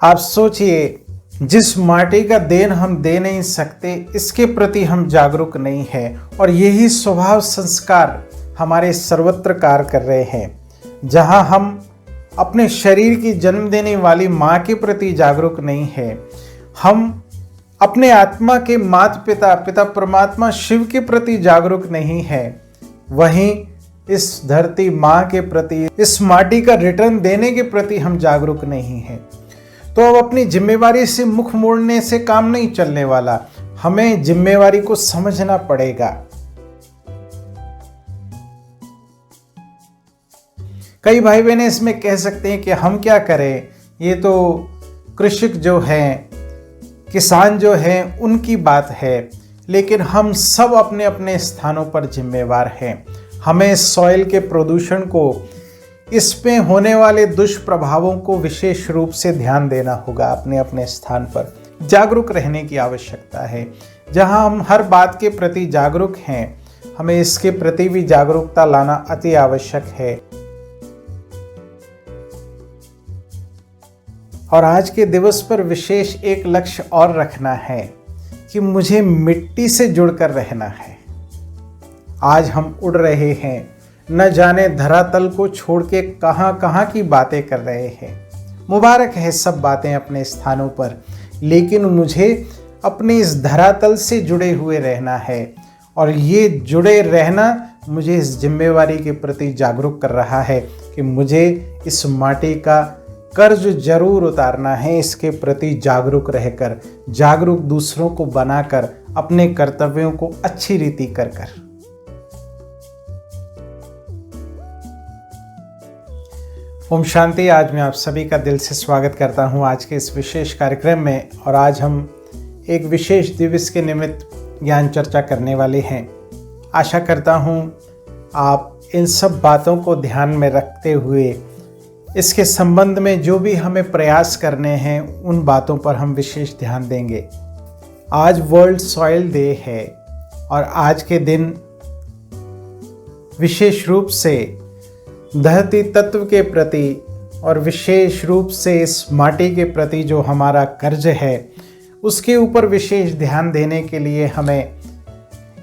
आप सोचिए, जिस माटी का देन हम दे नहीं सकते, इसके प्रति हम जागरूक नहीं हैं, और यही स्वभाव संस्कार हमारे सर्वत्र कार्य कर रहे हैं। जहां हम अपने शरीर की जन्म देने वाली माँ के प्रति जागरूक नहीं है, हम अपने आत्मा के माता पिता पिता परमात्मा शिव के प्रति जागरूक नहीं है, वहीं इस धरती माँ के प्रति, इस माटी का रिटर्न देने के प्रति हम जागरूक नहीं हैं। तो अब अपनी जिम्मेवारी से मुख मोड़ने से काम नहीं चलने वाला, हमें जिम्मेवारी को समझना पड़ेगा। कई भाई बहन इसमें कह सकते हैं कि हम क्या करें, ये तो कृषक जो हैं, किसान जो हैं, उनकी बात है, लेकिन हम सब अपने अपने स्थानों पर जिम्मेवार हैं। हमें सॉइल के प्रदूषण को, इसमें होने वाले दुष्प्रभावों को विशेष रूप से ध्यान देना होगा। अपने अपने स्थान पर जागरूक रहने की आवश्यकता है। जहां हम हर बात के प्रति जागरूक हैं, हमें इसके प्रति भी जागरूकता लाना अति आवश्यक है। और आज के दिवस पर विशेष एक लक्ष्य और रखना है कि मुझे मिट्टी से जुड़कर रहना है। आज हम उड़ रहे हैं, न जाने धरातल को छोड़ के कहां कहां की बातें कर रहे हैं। मुबारक है सब बातें अपने स्थानों पर, लेकिन मुझे अपने इस धरातल से जुड़े हुए रहना है, और ये जुड़े रहना मुझे इस जिम्मेवारी के प्रति जागरूक कर रहा है कि मुझे इस माटी का कर्ज जरूर उतारना है। इसके प्रति जागरूक रहकर, जागरूक दूसरों को बनाकर, अपने कर्तव्यों को अच्छी रीति कर कर। ओम शांति। आज मैं आप सभी का दिल से स्वागत करता हूं आज के इस विशेष कार्यक्रम में। और आज हम एक विशेष दिवस के निमित्त ज्ञान चर्चा करने वाले हैं। आशा करता हूं आप इन सब बातों को ध्यान में रखते हुए इसके संबंध में जो भी हमें प्रयास करने हैं, उन बातों पर हम विशेष ध्यान देंगे। आज वर्ल्ड सॉइल डे है, और आज के दिन विशेष रूप से धरती तत्व के प्रति, और विशेष रूप से इस माटी के प्रति जो हमारा कर्ज है, उसके ऊपर विशेष ध्यान देने के लिए हमें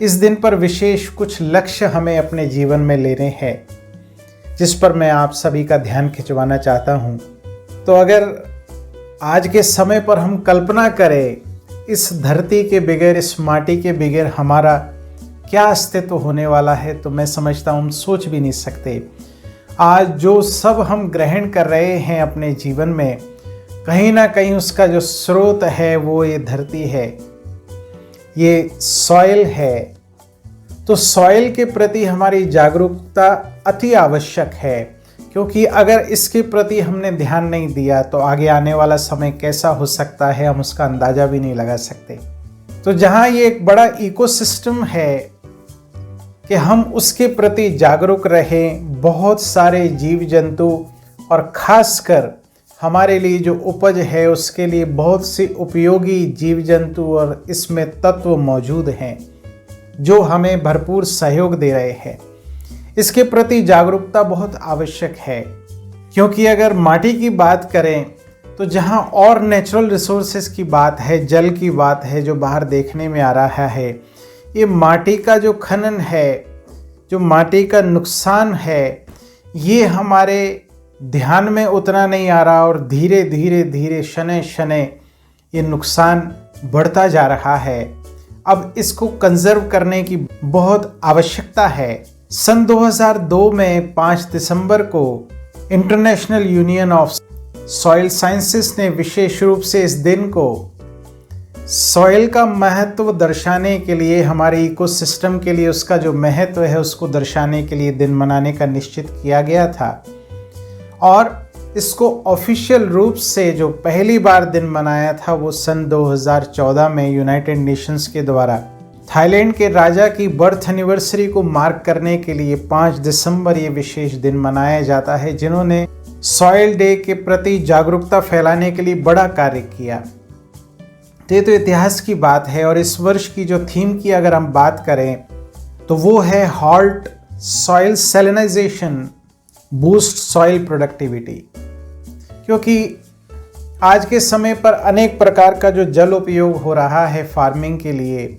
इस दिन पर विशेष कुछ लक्ष्य हमें अपने जीवन में लेने हैं, जिस पर मैं आप सभी का ध्यान खिंचवाना चाहता हूं। तो अगर आज के समय पर हम कल्पना करें, इस धरती के बगैर, इस माटी के बगैर हमारा क्या अस्तित्व होने वाला है, तो मैं समझता हूं हम सोच भी नहीं सकते। आज जो सब हम ग्रहण कर रहे हैं अपने जीवन में, कहीं ना कहीं उसका जो स्रोत है वो ये धरती है, ये सॉइल है। तो सॉइल के प्रति हमारी जागरूकता अति आवश्यक है, क्योंकि अगर इसके प्रति हमने ध्यान नहीं दिया तो आगे आने वाला समय कैसा हो सकता है, हम उसका अंदाजा भी नहीं लगा सकते। तो जहाँ ये एक बड़ा इकोसिस्टम है कि हम उसके प्रति जागरूक रहें, बहुत सारे जीव जंतु और खासकर हमारे लिए जो उपज है उसके लिए बहुत सी उपयोगी जीव जंतु और इसमें तत्व मौजूद हैं जो हमें भरपूर सहयोग दे रहे हैं। इसके प्रति जागरूकता बहुत आवश्यक है, क्योंकि अगर माटी की बात करें तो जहां और नेचुरल रिसोर्सेज की बात है, जल की बात है, जो बाहर देखने में आ रहा है, ये माटी का जो खनन है, जो माटी का नुकसान है, ये हमारे ध्यान में उतना नहीं आ रहा, और धीरे धीरे धीरे शनै शनै ये नुकसान बढ़ता जा रहा है। अब इसको कंजर्व करने की बहुत आवश्यकता है। सन 2002 में 5 दिसंबर को international union of soil sciences ने विशेष रूप से इस दिन को सॉइल का महत्व दर्शाने के लिए, हमारे इकोसिस्टम के लिए उसका जो महत्व है उसको दर्शाने के लिए दिन मनाने का निश्चित किया गया था। और इसको ऑफिशियल रूप से जो पहली बार दिन मनाया था वो सन 2014 में यूनाइटेड नेशंस के द्वारा थाईलैंड के राजा की बर्थ एनिवर्सरी को मार्क करने के लिए 5 दिसंबर ये विशेष दिन मनाया जाता है, जिन्होंने सॉइल डे के प्रति जागरूकता फैलाने के लिए बड़ा कार्य किया। ये तो इतिहास की बात है। और इस वर्ष की जो थीम की अगर हम बात करें तो वो है halt soil salinisation, boost soil productivity. क्योंकि आज के समय पर अनेक प्रकार का जो जल उपयोग हो रहा है फार्मिंग के लिए,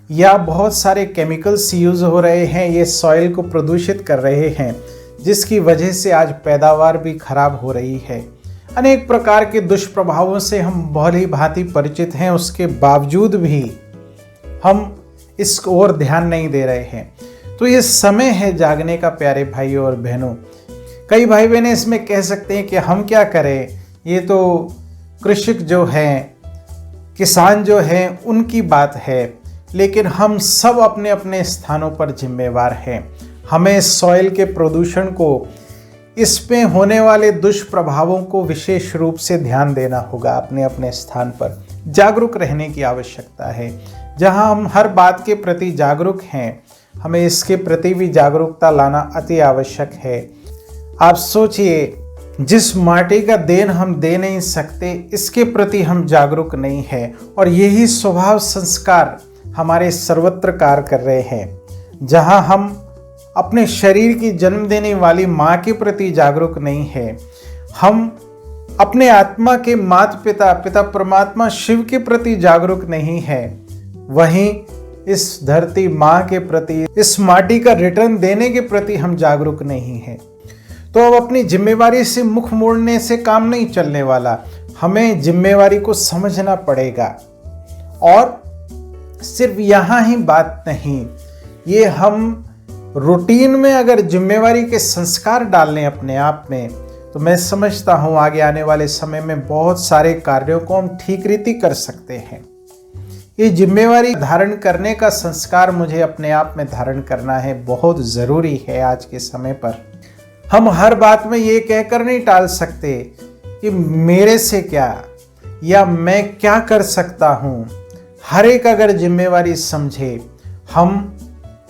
या बहुत सारे केमिकल्स यूज़ हो रहे हैं, ये सॉइल को प्रदूषित कर रहे हैं, जिसकी वजह से आज पैदावार भी खराब हो रही है। अनेक प्रकार के दुष्प्रभावों से हम भली भांति परिचित हैं, उसके बावजूद भी हम इस ओर ध्यान नहीं दे रहे हैं। तो ये समय है जागने का प्यारे भाइयों और बहनों। कई भाई बहनें इसमें कह सकते हैं कि हम क्या करें, ये तो कृषक जो हैं, किसान जो हैं, उनकी बात है। लेकिन हम सब अपने अपने स्थानों पर जिम्मेवार हैं। हमें सॉइल के प्रदूषण को, इसमें होने वाले दुष्प्रभावों को विशेष रूप से ध्यान देना होगा। अपने अपने स्थान पर जागरूक रहने की आवश्यकता है। जहां हम हर बात के प्रति जागरूक हैं, हमें इसके प्रति भी जागरूकता लाना अति आवश्यक है। आप सोचिए, जिस माटी का देन हम दे नहीं सकते, इसके प्रति हम जागरूक नहीं हैं, और यही स्वभाव संस्कार हमारे सर्वत्र कार्य कर रहे हैं। जहां हम अपने शरीर की जन्म देने वाली माँ के प्रति जागरूक नहीं है, हम अपने आत्मा के माता पिता, पिता परमात्मा शिव के प्रति जागरूक नहीं है, वहीं इस धरती माँ के प्रति, इस माटी का रिटर्न देने के प्रति हम जागरूक नहीं हैं। तो अब अपनी जिम्मेवारी से मुख मोड़ने से काम नहीं चलने वाला। हमें जिम्मेवारी को समझना पड़ेगा। और सिर्फ यहाँ ही बात नहीं, ये हम रूटीन में अगर जिम्मेवारी के संस्कार डाल लें अपने आप में, तो मैं समझता हूँ आगे आने वाले समय में बहुत सारे कार्यों को हम ठीक रीति कर सकते हैं। ये जिम्मेवारी धारण करने का संस्कार मुझे अपने आप में धारण करना है, बहुत ज़रूरी है। आज के समय पर हम हर बात में ये कहकर नहीं टाल सकते कि मेरे से क्या, या मैं क्या कर सकता हूँ। हर एक अगर जिम्मेवारी समझे, हम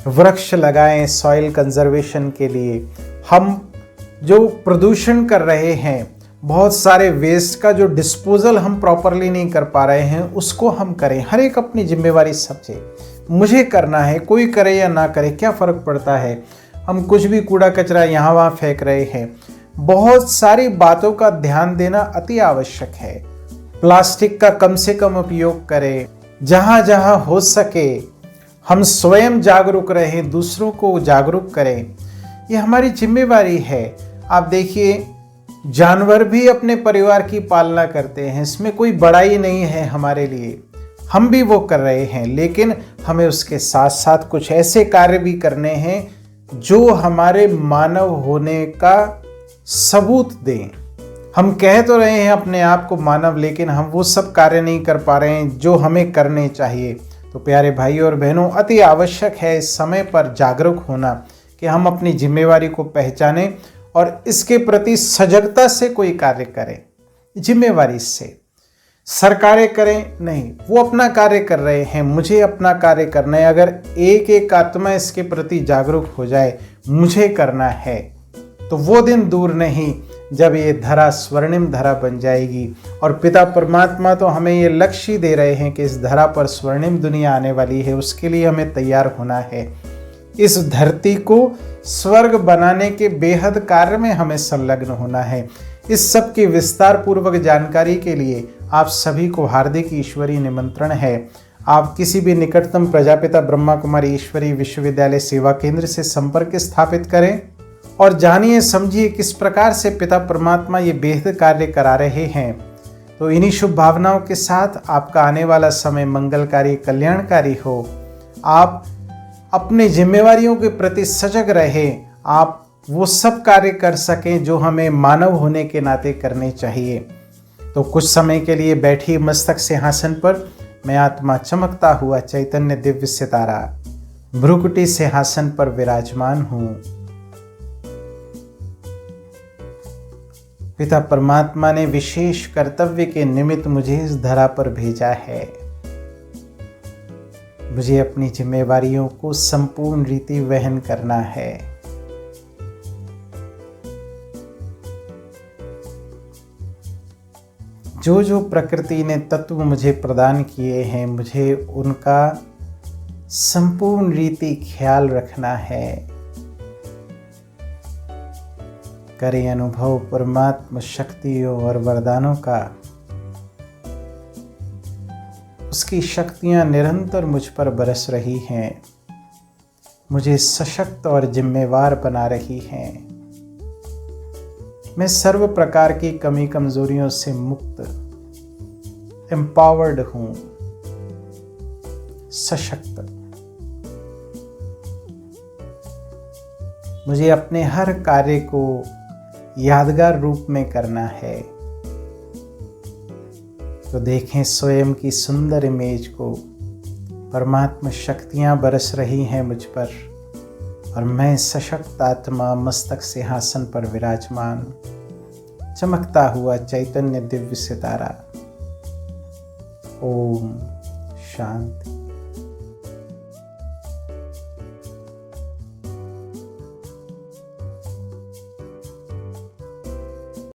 वृक्ष लगाएं सॉइल कंजर्वेशन के लिए, हम जो प्रदूषण कर रहे हैं, बहुत सारे वेस्ट का जो डिस्पोजल हम प्रॉपरली नहीं कर पा रहे हैं, उसको हम करें। हर एक अपनी जिम्मेवारी समझे, मुझे करना है, कोई करे या ना करे क्या फ़र्क पड़ता है। हम कुछ भी कूड़ा कचरा यहाँ वहाँ फेंक रहे हैं। बहुत सारी बातों का ध्यान देना अति आवश्यक है। प्लास्टिक का कम से कम उपयोग करें। जहाँ जहाँ हो सके हम स्वयं जागरूक रहें, दूसरों को जागरूक करें। ये हमारी जिम्मेवारी है। आप देखिए, जानवर भी अपने परिवार की पालना करते हैं, इसमें कोई बड़ाई नहीं है हमारे लिए। हम भी वो कर रहे हैं, लेकिन हमें उसके साथ साथ कुछ ऐसे कार्य भी करने हैं जो हमारे मानव होने का सबूत दें। हम कह तो रहे हैं अपने आप को मानव, लेकिन हम वो सब कार्य नहीं कर पा रहे हैं जो हमें करने चाहिए। तो प्यारे भाइयों और बहनों, अति आवश्यक है इस समय पर जागरूक होना कि हम अपनी जिम्मेवारी को पहचानें और इसके प्रति सजगता से कोई कार्य करें। जिम्मेवारी से सरकारें करें नहीं, वो अपना कार्य कर रहे हैं, मुझे अपना कार्य करना है। अगर एक एक आत्मा इसके प्रति जागरूक हो जाए, मुझे करना है, तो वो दिन दूर नहीं जब ये धरा स्वर्णिम धरा बन जाएगी। और पिता परमात्मा तो हमें ये लक्ष्य दे रहे हैं कि इस धरा पर स्वर्णिम दुनिया आने वाली है, उसके लिए हमें तैयार होना है। इस धरती को स्वर्ग बनाने के बेहद कार्य में हमें संलग्न होना है। इस सब की विस्तार पूर्वक जानकारी के लिए आप सभी को हार्दिक ईश्वरीय निमंत्रण है। आप किसी भी निकटतम प्रजापिता ब्रह्मा कुमारी ईश्वरीय विश्वविद्यालय सेवा केंद्र से संपर्क स्थापित करें और जानिए समझिए किस प्रकार से पिता परमात्मा ये बेहद कार्य करा रहे हैं। तो इन्हीं शुभ भावनाओं के साथ आपका आने वाला समय मंगलकारी, कल्याणकारी हो। आप अपनी जिम्मेवारियों के प्रति सजग रहें, आप वो सब कार्य कर सकें जो हमें मानव होने के नाते करने चाहिए। तो कुछ समय के लिए बैठिए मस्तक सिंहासन पर। मैं आत्मा चमकता हुआ चैतन्य दिव्य सितारा भ्रुकुटी सिंहासन पर विराजमान हूँ। पिता परमात्मा ने विशेष कर्तव्य के निमित्त मुझे इस धरा पर भेजा है। मुझे अपनी जिम्मेवारियों को संपूर्ण रीति वहन करना है। जो जो प्रकृति ने तत्व मुझे प्रदान किए हैं, मुझे उनका संपूर्ण रीति ख्याल रखना है। करें अनुभव परमात्मा शक्तियों और वरदानों का। उसकी शक्तियाँ निरंतर मुझ पर बरस रही हैं, मुझे सशक्त और जिम्मेवार बना रही हैं। मैं सर्व प्रकार की कमी कमजोरियों से मुक्त, एम्पावर्ड हूँ, सशक्त। मुझे अपने हर कार्य को यादगार रूप में करना है। तो देखें स्वयं की सुंदर इमेज को। परमात्मा शक्तियाँ बरस रही हैं मुझ पर और मैं सशक्त आत्मा मस्तक सिंहासन पर विराजमान, चमकता हुआ चैतन्य दिव्य सितारा। ओम शांति।